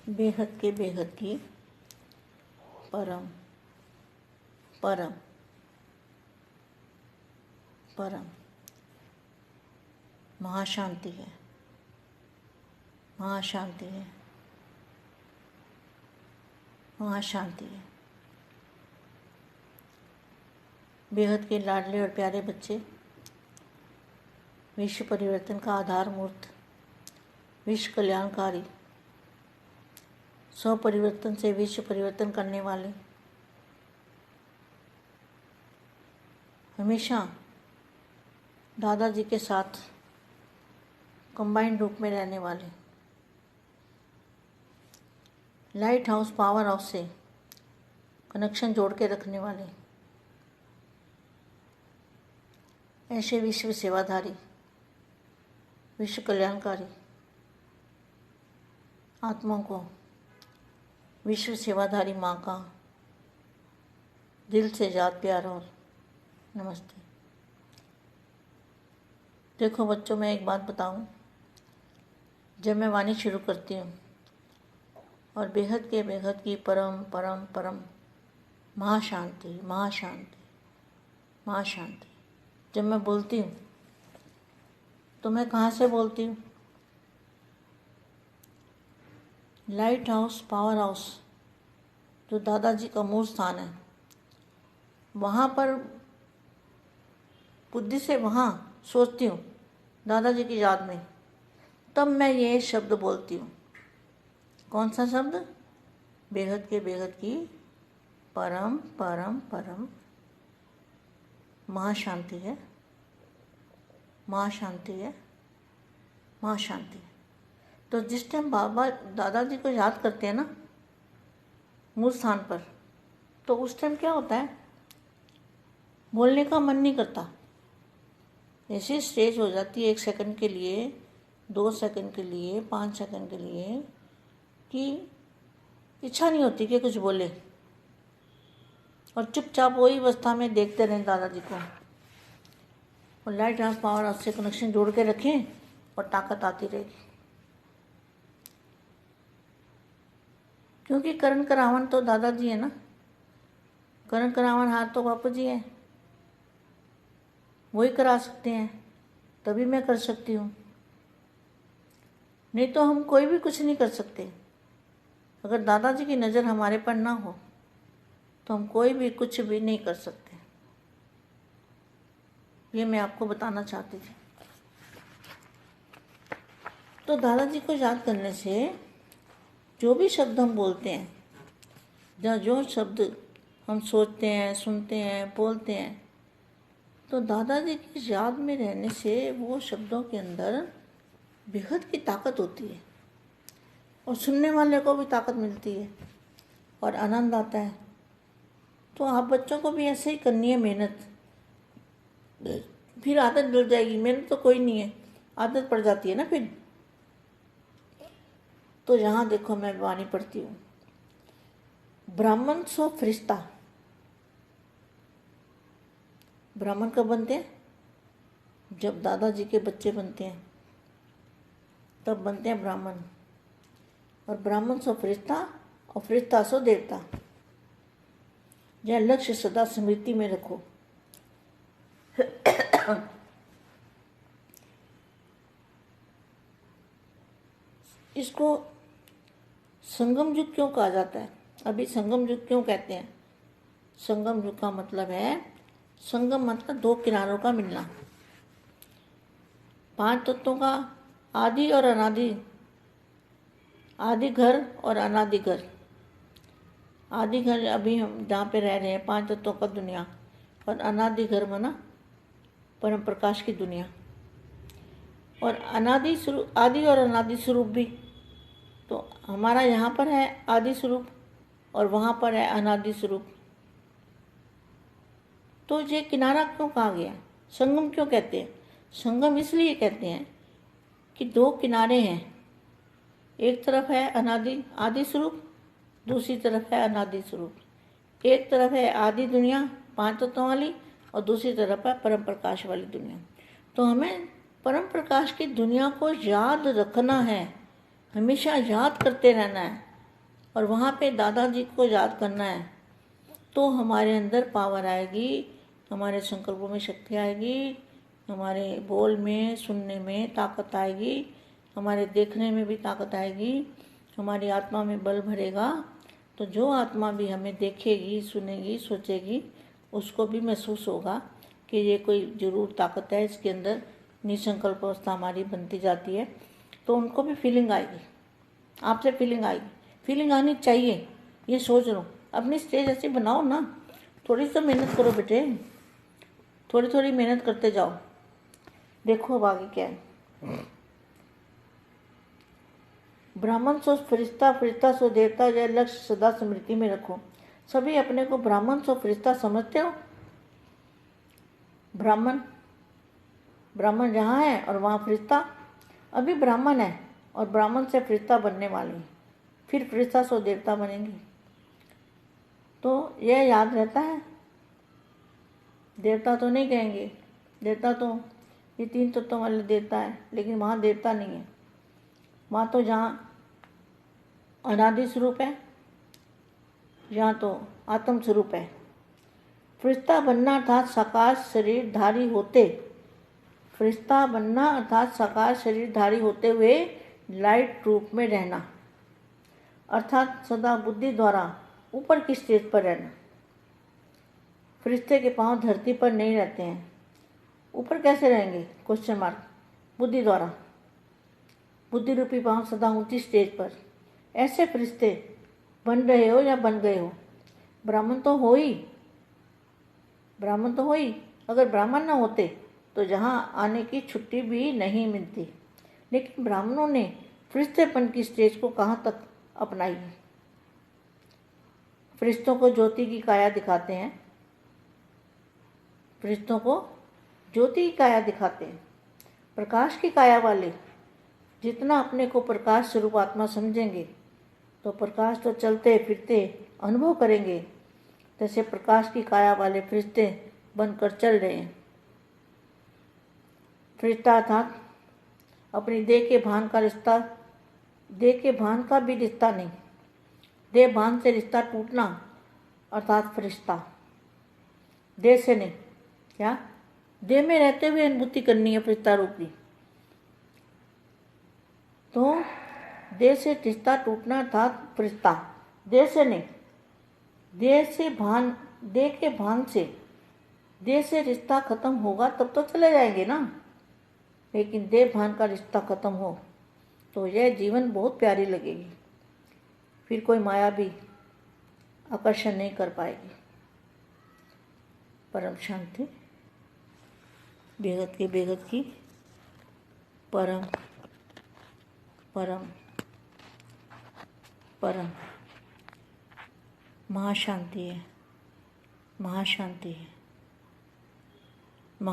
बेहद के बेहद की परम परम परम महाशांति है, महाशांति है, महाशांति है। बेहद के लाडले और प्यारे बच्चे, विश्व परिवर्तन का आधार मूर्त, विश्व कल्याणकारी, स्व परिवर्तन से विश्व परिवर्तन करने वाले, हमेशा दादाजी के साथ कंबाइंड रूप में रहने वाले, लाइट हाउस पावर हाउस से कनेक्शन जोड़ के रखने वाले, ऐसे विश्व सेवाधारी, विश्व कल्याणकारी आत्माओं को विश्व सेवाधारी माँ का दिल से याद प्यार और नमस्ते। देखो बच्चों, मैं एक बात बताऊं, जब मैं वाणी शुरू करती हूँ और बेहद के बेहद की परम परम परम महाशांति महाशांति महाशांति जब मैं बोलती हूँ तो मैं कहाँ से बोलती हूँ? लाइट हाउस पावर हाउस जो दादाजी का मूल स्थान है, वहाँ पर बुद्धि से वहाँ सोचती हूँ दादाजी की याद में, तब मैं ये शब्द बोलती हूँ। कौन सा शब्द? बेहद के बेहद की परम परम परम महाशांति है, महाशांति है, महाशांति है। तो जिस टाइम बाबा दादाजी को याद करते हैं ना मूल स्थान पर, तो उस टाइम क्या होता है? बोलने का मन नहीं करता। ऐसी स्टेज हो जाती है 1 सेकंड के लिए, 2 सेकंड के लिए, 5 सेकंड के लिए, कि इच्छा नहीं होती कि कुछ बोले और चुपचाप वही अवस्था में देखते रहें दादाजी को और लाइट हाउस पावर हाउस से कनेक्शन जोड़ के रखें और ताकत आती रहेगी। क्योंकि करण करावन तो दादाजी है ना, करण करावन हाथ तो बापू जी है, वही करा सकते हैं, तभी मैं कर सकती हूँ। नहीं तो हम कोई भी कुछ नहीं कर सकते। अगर दादाजी की नज़र हमारे पर ना हो तो हम कोई भी कुछ भी नहीं कर सकते। ये मैं आपको बताना चाहती थी। तो दादाजी को याद करने से जो भी शब्द हम बोलते हैं या जो शब्द हम सोचते हैं, सुनते हैं, बोलते हैं, तो दादाजी की याद में रहने से वो शब्दों के अंदर बेहद की ताकत होती है और सुनने वाले को भी ताकत मिलती है और आनंद आता है। तो आप बच्चों को भी ऐसे ही करनी है मेहनत, फिर आदत डल जाएगी। मेहनत तो कोई नहीं है, आदत पड़ जाती है ना फिर। तो यहाँ देखो मैं वाणी पढ़ती हूँ, ब्राह्मण सो फरिश्ता। ब्राह्मण कब बनते हैं? जब दादाजी के बच्चे बनते हैं तब बनते हैं ब्राह्मण। और ब्राह्मण सो फरिश्ता और फरिश्ता सो देवता। यह लक्ष्य सदा स्मृति में रखो। इसको संगम युग क्यों कहा जाता है? अभी संगम युग क्यों कहते हैं? संगम युग का मतलब है, संगम मतलब 2 किनारों का मिलना, 5 तत्वों का आदि और अनादि, आदि घर और अनादि घर। आदि घर अभी हम जहाँ पे रह रहे हैं, 5 तत्वों का दुनिया, और अनादि घर माना परम प्रकाश की दुनिया। और अनादि स्वरूप, आदि और अनादि स्वरूप भी, तो हमारा यहाँ पर है आदि स्वरूप और वहाँ पर है अनादि स्वरूप। तो ये किनारा क्यों कहा गया? संगम क्यों कहते हैं? संगम इसलिए कहते हैं कि 2 किनारे हैं, एक तरफ है अनादि आदि स्वरूप, दूसरी तरफ है अनादि स्वरूप। एक तरफ है आदि दुनिया 5 तत्वों वाली और दूसरी तरफ है परम प्रकाश वाली दुनिया। तो हमें परम प्रकाश की दुनिया को याद रखना है, हमेशा याद करते रहना है और वहाँ पे दादाजी को याद करना है, तो हमारे अंदर पावर आएगी, हमारे संकल्पों में शक्ति आएगी, हमारे बोल में, सुनने में ताकत आएगी, हमारे देखने में भी ताकत आएगी, हमारी आत्मा में बल भरेगा। तो जो आत्मा भी हमें देखेगी, सुनेगी, सोचेगी, उसको भी महसूस होगा कि ये कोई जरूर ताकत है इसके अंदर, निसंकल्प अवस्था हमारी बनती जाती है। तो उनको भी फीलिंग आएगी, आपसे फीलिंग आएगी, फीलिंग आनी चाहिए, ये सोच लो। अपनी स्टेज ऐसी बनाओ ना, थोड़ी सी मेहनत करो बेटे, थोड़ी थोड़ी मेहनत करते जाओ। देखो अब आगे क्या है। ब्राह्मण सो फरिश्ता, फरिश्ता सो देवता, यह लक्ष्य सदा स्मृति में रखो। सभी अपने को ब्राह्मण सो फरिश्ता समझते हो। ब्राह्मण, ब्राह्मण जहाँ है और वहाँ फरिश्ता। अभी ब्राह्मण है और ब्राह्मण से फरिश्ता बनने वाली, फिर फरिश्ता सो देवता बनेंगी। तो यह याद रहता है। देवता तो नहीं कहेंगे, देवता तो ये 3 तत्वों वाले देवता है, लेकिन वहाँ देवता नहीं है। वहाँ तो जहाँ अनादि स्वरूप है, यहाँ तो आत्म स्वरूप है। फरिश्ता बनना अर्थात साकार शरीरधारी होते, फरिश्ता बनना अर्थात साकार शरीरधारी होते हुए लाइट रूप में रहना, अर्थात सदा बुद्धि द्वारा ऊपर की स्टेज पर रहना। फरिश्ते के पांव धरती पर नहीं रहते हैं, ऊपर कैसे रहेंगे? Question mark. बुद्धि द्वारा, बुद्धि रूपी पांव सदा ऊंची स्टेज पर। ऐसे फरिश्ते बन रहे हो या बन गए हो, ब्राह्मण तो हो ही, ब्राह्मण तो हो ही। अगर ब्राह्मण ना होते तो जहाँ आने की छुट्टी भी नहीं मिलती। लेकिन ब्राह्मणों ने फरिश्तेपन की स्टेज को कहाँ तक अपनाई है। फरिश्तों को ज्योति की काया दिखाते हैं, फरिश्तों को ज्योति की काया दिखाते हैं। प्रकाश की काया वाले जितना अपने को प्रकाश स्वरूप आत्मा समझेंगे तो प्रकाश तो चलते फिरते अनुभव करेंगे। जैसे प्रकाश की काया वाले फरिश्ते बनकर चल रहे हैं। फरिश्ता अर्थात अपनी देह के भान का रिश्ता, देह के भान का भी रिश्ता नहीं, देह भान से रिश्ता टूटना अर्थात फरिश्ता। देह से नहीं, क्या देह में रहते हुए अनुभूति करनी है फरिश्ता रूप की। तो देह से रिश्ता टूटना अर्थात फरिश्ता, देह से नहीं, देह से भान, देह के भान से, देह से रिश्ता खत्म होगा तब तो चले जाएंगे ना। लेकिन देह भान का रिश्ता खत्म हो तो यह जीवन बहुत प्यारी लगेगी, फिर कोई माया भी आकर्षण नहीं कर पाएगी। परम शांति, बेहद की परम परम परम महाशांति है, महाशांति है।